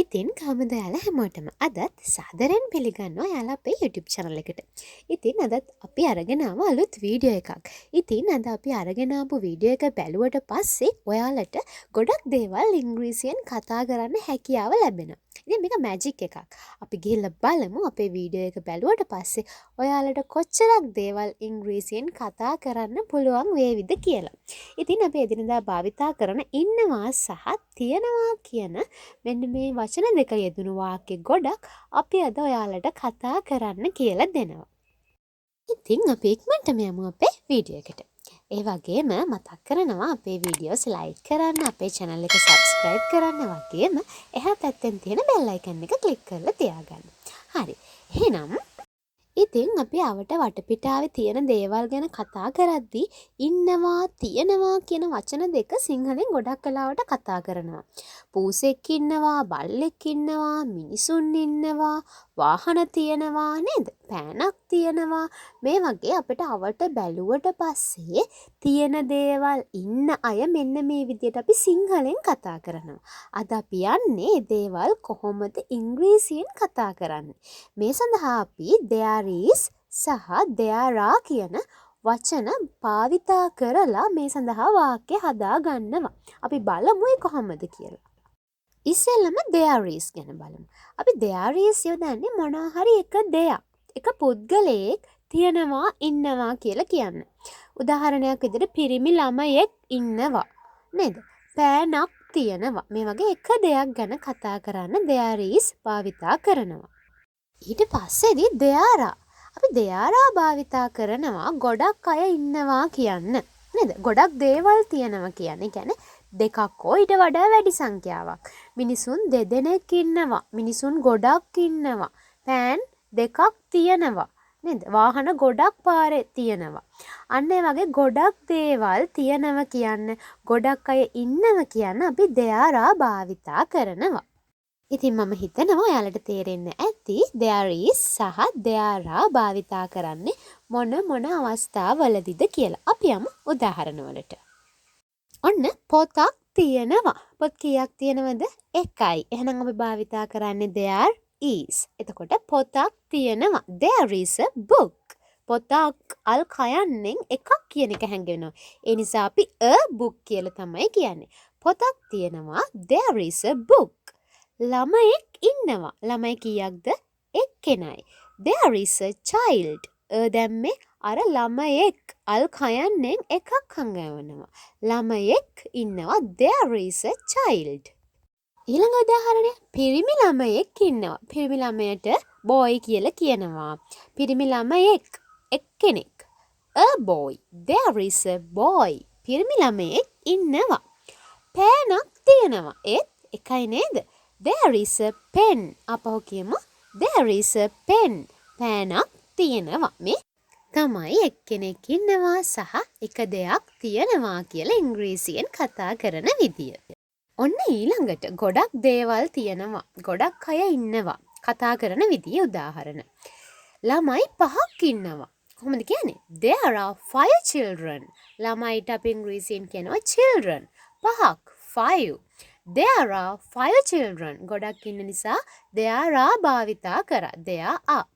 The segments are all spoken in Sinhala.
ඉතින් කවමද යාලා හැමෝටම අදත් සාදරයෙන් පිළිගන්නවා යාලා අපේ YouTube channel එකට. ඉතින් අදත් අපි අරගෙන ආව අලුත් වීඩියෝ එකක්. ඉතින් අද අපි අරගෙන ආපු වීඩියෝ එක බැලුවට පස්සේ ඔයාලට ගොඩක් දේවල් ඉංග්‍රීසියෙන් කතා කරන්න හැකියාව ලැබෙනවා. ඉතින් මේක මැජික් එකක්. අපි ගිහිල්ලා බලමු අපේ වීඩියෝ එක බැලුවට පස්සේ ඔයාලට කොච්චරක් දේවල් ඉංග්‍රීසියෙන් කතා කරන්න පුළුවන් වේවිද කියලා. ඉතින් අපි එදිනදා භාවිතා කරන ඉන්නවා සහ තියනවා කියන මෙන්න මේ වචන දෙක යෙදුණු වාක්‍ය ගොඩක් අපි අද ඔයාලට කතා කරන්න කියලා දෙනවා. ඉතින් අපි ඉක්මනටම යමු අපේ වීඩියෝ එකට. ඒ වගේම මතක් කරනවා අපේ වීඩියෝස් ලයික් කරන්න, අපේ channel එක subscribe කරන්න වගේම එහා පැත්තෙන් තියෙන bell icon එක click කරලා තියාගන්න. හරි. එහෙනම් ඉතින් අපි අවට වටපිටාවේ තියෙන දේවල් ගැන කතා කරද්දී ඉන්නවා තියනවා කියන වචන දෙක සිංහලෙන් ගොඩක් වෙලාවට කතා කරනවා. පූසෙක් ඉන්නවා, බල්ලෙක් ඉන්නවා, මිනිසුන් ඉන්නවා, වාහන තියනවා නේද? පෑනක් තියනවා. මේ වගේ අපිට අවට බැලුවට පස්සේ තියෙන දේවල් ඉන්න අය මෙන්න මේ විදිහට අපි සිංහලෙන් කතා කරනවා. අද අපි යන්නේ දේවල් කොහොමද ඉංග්‍රීසියෙන් කතා කරන්නේ. මේ සඳහා අපි there is සහ there are කියන වචන භාවිතා කරලා මේ සඳහා වාක්‍ය හදා ගන්නවා. අපි බලමු ඒ කොහොමද කියලා. ඉස්සෙල්ලම there is ගැන බලමු. අපි there is යොදන්නේ මොනවා හරි එක දෙයක්. එක පුද්ගලයෙක් තියනවා ඉන්නවා කියලා කියන්න. උදාහරණයක් විදිහට පිරිමි ළමයෙක් ඉන්නවා නේද? පෑනක් තියනවා. මේ වගේ එක දෙයක් ගැන කතා කරන්න there is භාවිතා කරනවා. ඊට පස්සේදී there are. අපි there are භාවිතා කරනවා ගොඩක් අය ඉන්නවා කියන්න. නේද? ගොඩක් දේවල් තියනවා කියන්නේ. කියන්නේ දෙකක් හෝ ඊට වඩා වැඩි සංඛ්‍යාවක්. මිනිසුන් දෙදෙනෙක් ඉන්නවා. මිනිසුන් ගොඩක් ඉන්නවා. පෑන් දෙකක් තියනවා. නේද? වාහන ගොඩක් පාරේ තියනවා. අන්න ඒ වගේ ගොඩක් දේවල් තියනවා කියන්න, ගොඩක් අය ඉන්නවා කියන්න අපි there are භාවිතා කරනවා. ඉතින් මම හිතනවා ඔයාලට තේරෙන්න ඇති there is සහ there are භාවිතා කරන්නේ මොන අවස්ථාවලදීද කියලා. අපි යමු උදාහරණ වලට. ඔන්න පොතක් තියෙනවා. පොත් කීයක් තියෙනවද? එකයි. එහෙනම් අපි භාවිතා කරන්නේ there is. එතකොට පොතක් තියෙනවා. There is a book. පොතක් අල් කයන්නෙන් එකක් කියන එක හැංගෙනවා. ඒ නිසා අපි a book කියලා තමයි කියන්නේ. පොතක් තියෙනවා. There is a book. ළමයෙක් ඉන්නවා. ළමයි කීයක්ද? එක්කෙනයි. There is a child. දැම්මේ අර ළමයෙක් අල් කයන්නෙන් එකක් හංගවනවා. ළමයෙක් ඉන්නවා. There is a child. ඊළඟ උදාහරණය පිරිමි ළමයෙක් ඉන්නවා. පිරිමි ළමයට boy කියලා කියනවා. පිරිමි ළමයෙක් එක්කෙනෙක්. A boy. There is a boy. පිරිමි ළමයෙක් ඉන්නවා. පෑනක් තියෙනවා. ඒත් එකයි නේද? There is a pen. අපහු කියමු. There is a pen. පෑනක් තියෙනවා. මේ තමයි එක්කෙනෙක් ඉන්නවා සහ එක දෙයක් තියෙනවා කියලා ඉංග්‍රීසියෙන් කතා කරන විදිය. ඔන්න ඊළඟට ගොඩක් දේවල් තියෙනවා. ගොඩක් අය ඉන්නවා. කතා කරන විදිය උදාහරණ. ළමයි 5ක් ඉන්නවා. කොහොමද කියන්නේ? There are 5 children. ළමයිට අපි ඉංග්‍රීසියෙන් කියනවා children. 5ක් 5. There are 5 children. ගොඩක් ඉන්න නිසා there are භාවිතා කරා. There are.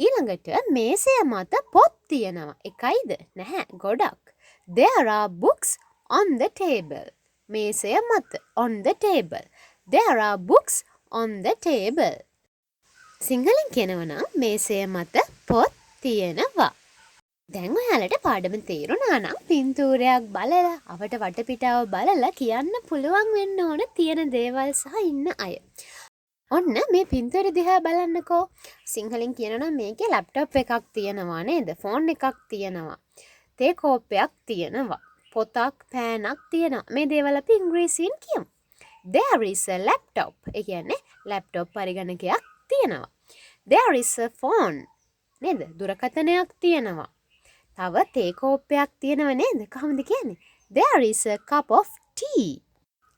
ඊළඟට මේසය මත පොත් තියෙනවා. එකයිද? නැහැ. ගොඩක්. There are books on the table. මේසය මත on the table. There are books on the table. සිංහලෙන් කියනවා නම් මේසය මත පොත් තියෙනවා. දැන් ඔයාලට පාඩම තේරුණා නම් පින්තූරයක් බලලා අවට වටපිටාව බලලා කියන්න පුළුවන් වෙන්න ඕන තියෙන දේවල් සහ ඉන්න අය. ඔන්න මේ පින්තූර දිහා බලන්නකෝ. සිංහලෙන් කියනවා මේකේ ලැප්ටොප් එකක් තියෙනවා නේද? ෆෝන් එකක් තියෙනවා. තේ කෝප්පයක් තියෙනවා. පොතක් පෑනක් තියෙනවා. මේ දේවල් අපි ඉංග්‍රීසියෙන් කියමු. There is a laptop. ඒ කියන්නේ ලැප්ටොප් පරිගණකයක් තියෙනවා. There is a phone. නේද? දුරකථනයක් තියෙනවා. තව තේ කෝප්පයක් තියෙනව නේද? කොහොමද කියන්නේ? There is a cup of tea.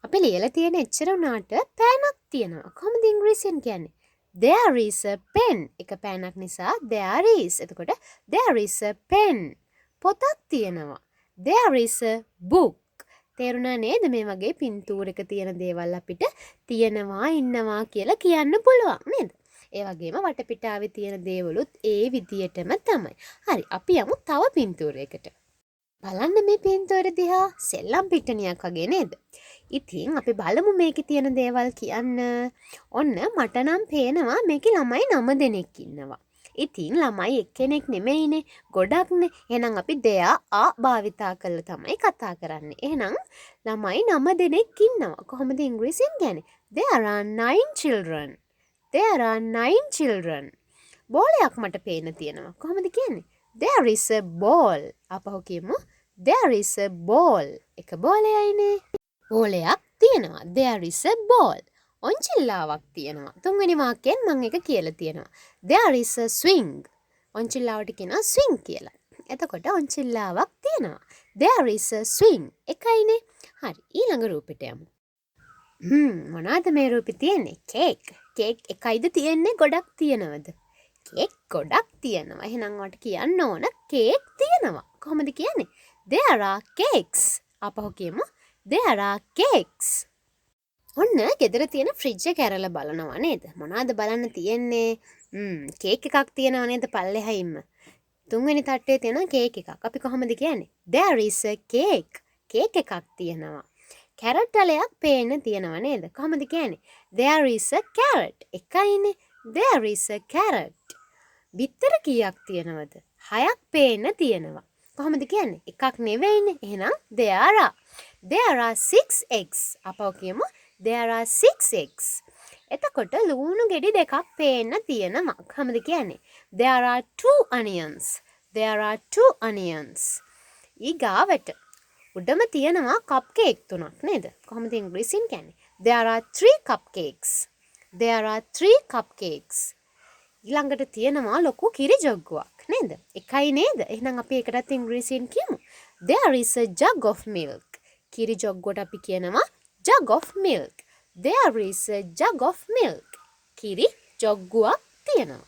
අපි ලියලා තියෙන එච්චර උනාට පෑනක් තියෙනවා. කොහොමද ඉංග්‍රීසියෙන් කියන්නේ? There is a pen. එක පෑනක් නිසා there is. එතකොට there is a pen. පොතක් තියෙනවා. There is a book. තේරුණා නේද මේ වගේ පින්තූරයක තියෙන දේවල් අපිට තියෙනවා ඉන්නවා කියලා කියන්න පුළුවන් නේද? ඒ වගේම වටපිටාවේ තියෙන දේවලුත් ඒ විදියටම තමයි. හරි අපි යමු තව පින්තූරයකට. බලන්න මේ පින්තූර දිහා සෙල්ලම් පිටණියක් වගේ නේද? ඉතින් අපි බලමු මේකේ තියෙන දේවල් කියන්න. ඔන්න මට නම් පේනවා මේකේ ළමයි 9 දෙනෙක් ඉන්නවා. ඉතින් ළමයි එක්කෙනෙක් නෙමෙයිනේ ගොඩක්නේ. එහෙනම් අපි දෙයා ආ භාවිතා කරලා තමයි කතා කරන්නේ. එහෙනම් ළමයි 9 දෙනෙක් ඉන්නවා. කොහොමද ඉංග්‍රීසියෙන් කියන්නේ? There are 9 children. There are 9 children. බෝලයක් මට පේන්න තියෙනවා. කොහොමද කියන්නේ? There is a ball. අපහු කියමු. There is a ball. එක බෝලයයිනේ. බෝලයක් තියෙනවා. There is a ball. ඔන්චිල්ලාවක් තියෙනවා. තුන්වෙනි වාක්‍යයෙන් මම එක කියලා තියෙනවා. There is a swing. ඔන්චිල්ලාවට කියනවා swing කියලා. එතකොට ඔන්චිල්ලාවක් තියෙනවා. There is a swing. එකයිනේ. හරි. ඊළඟ රූපෙට යමු. මොනවද මේ රූපේ තියෙන්නේ? කේක්. කේක් එකයිද තියෙන්නේ ගොඩක් තියෙනවද? කේක් ගොඩක් තියෙනවා. එහෙනම් ඔයාලට කියන්න ඕන කේක් තියෙනවා. කොහොමද කියන්නේ? There are cakes. අපහු කියමු. There are cakes. ඔන්න ගෙදර තියෙන ෆ්‍රිජ් එක ඇරලා බලනවා නේද? මොනවද බලන්න තියෙන්නේ? කේක් එකක් තියෙනව නේද පල්ලෙහායින්ම. තුන්වෙනි තට්ටුවේ තියෙන කේක් එකක්. අපි කොහොමද කියන්නේ? There is a cake. Cake එකක් තියෙනවා. කැරට් වලයක් පේන්න තියෙනව නේද? කොහොමද කියන්නේ? There is a carrot. එකයිනේ. There is a carrot. බිත්තර කීයක් තියෙනවද? 6ක් පේන්න තියෙනවා. කොහොමද කියන්නේ? එකක් නෙවෙයිනේ. එහෙනම් there are 6 eggs. අපෝ කියමු. There are 6 eggs. එතකොට ලුණු ගෙඩි දෙකක් පේන්න තියෙනවා. කොහොමද කියන්නේ? There are 2 onions. There are 2 onions. ඊගාවට උඩම තියෙනවා කප් කේක් 3ක් නේද? කොහොමද ඉංග්‍රීසියෙන් කියන්නේ? There are 3 cupcakes. There are 3 cupcakes. ඊළඟට තියෙනවා ලොකු කිරි ජොග්ගුවක් නේද? එකයි නේද? එහෙනම් අපි ඒකටත් ඉංග්‍රීසියෙන් කියමු. There is a jug of milk. කිරි ජොග්ගුවට අපි කියනවා jug of milk. There is a jug of milk. කිරි ජොග්ගුවක් තියෙනවා.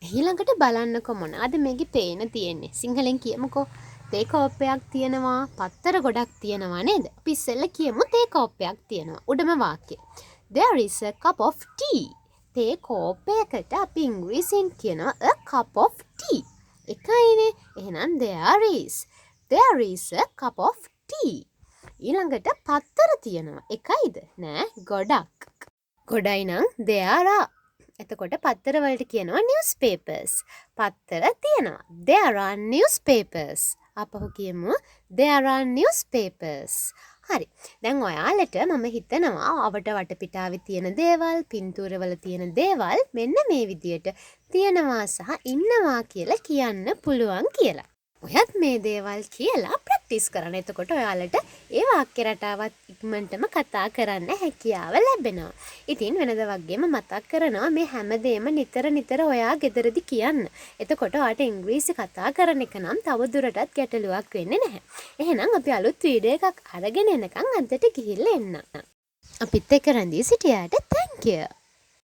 ඊළඟට බලන්නකො මොනවාද මේකේ පේන තියෙන්නේ. සිංහලෙන් කියමුකෝ. තේ කෝප්පයක් තියෙනවා, පත්තර ගොඩක් තියෙනවා නේද? අපි ඉස්සෙල්ලා කියමු තේ කෝප්පයක් තියෙනවා. උඩම වාක්‍යය. There is a cup of tea. තේ කෝප්පයකට අපි ඉංග්‍රීසියෙන් කියනවා a cup of tea. එකයිනේ. එහෙනම් there is a cup of tea. ඊළඟට පත්තර තියෙනවා. එකයිද? නෑ ගොඩක්. ගොඩයි නම් there are. එතකොට පත්තර වලට කියනවා newspapers. පත්තර තියෙනවා. There are newspapers. අපහු කියමු there are newspapers. හරි. දැන් ඔයාලට මම හිතනවා අවට වටපිටාවේ තියෙන දේවල්, පින්තූරවල තියෙන දේවල් මෙන්න මේ විදියට තියෙනවා සහ ඉන්නවා කියලා කියන්න පුළුවන් කියලා. ඔයත් මේ දේවල් කියලා ප්‍රැක්ටිස් කරන්න. එතකොට ඔයාලට ඒ වාක්‍ය රටාවත් ඉක්මනටම කතා කරන්න හැකියාව ලැබෙනවා. ඉතින් වෙනද වගේම මතක් කරනවා මේ හැමදේම නිතර ඔයා ගෙදරදි කියන්න. එතකොට ඔයාට ඉංග්‍රීසි කතා කරන එක නම් තවදුරටත් ගැටලුවක් වෙන්නේ නැහැ. එහෙනම් අපි අලුත් වීඩියෝ එකක් අරගෙන එනකන් අදට ගිහිල්ලා එන්න. අපිත් එක්ක රැඳී සිටියාට thank you.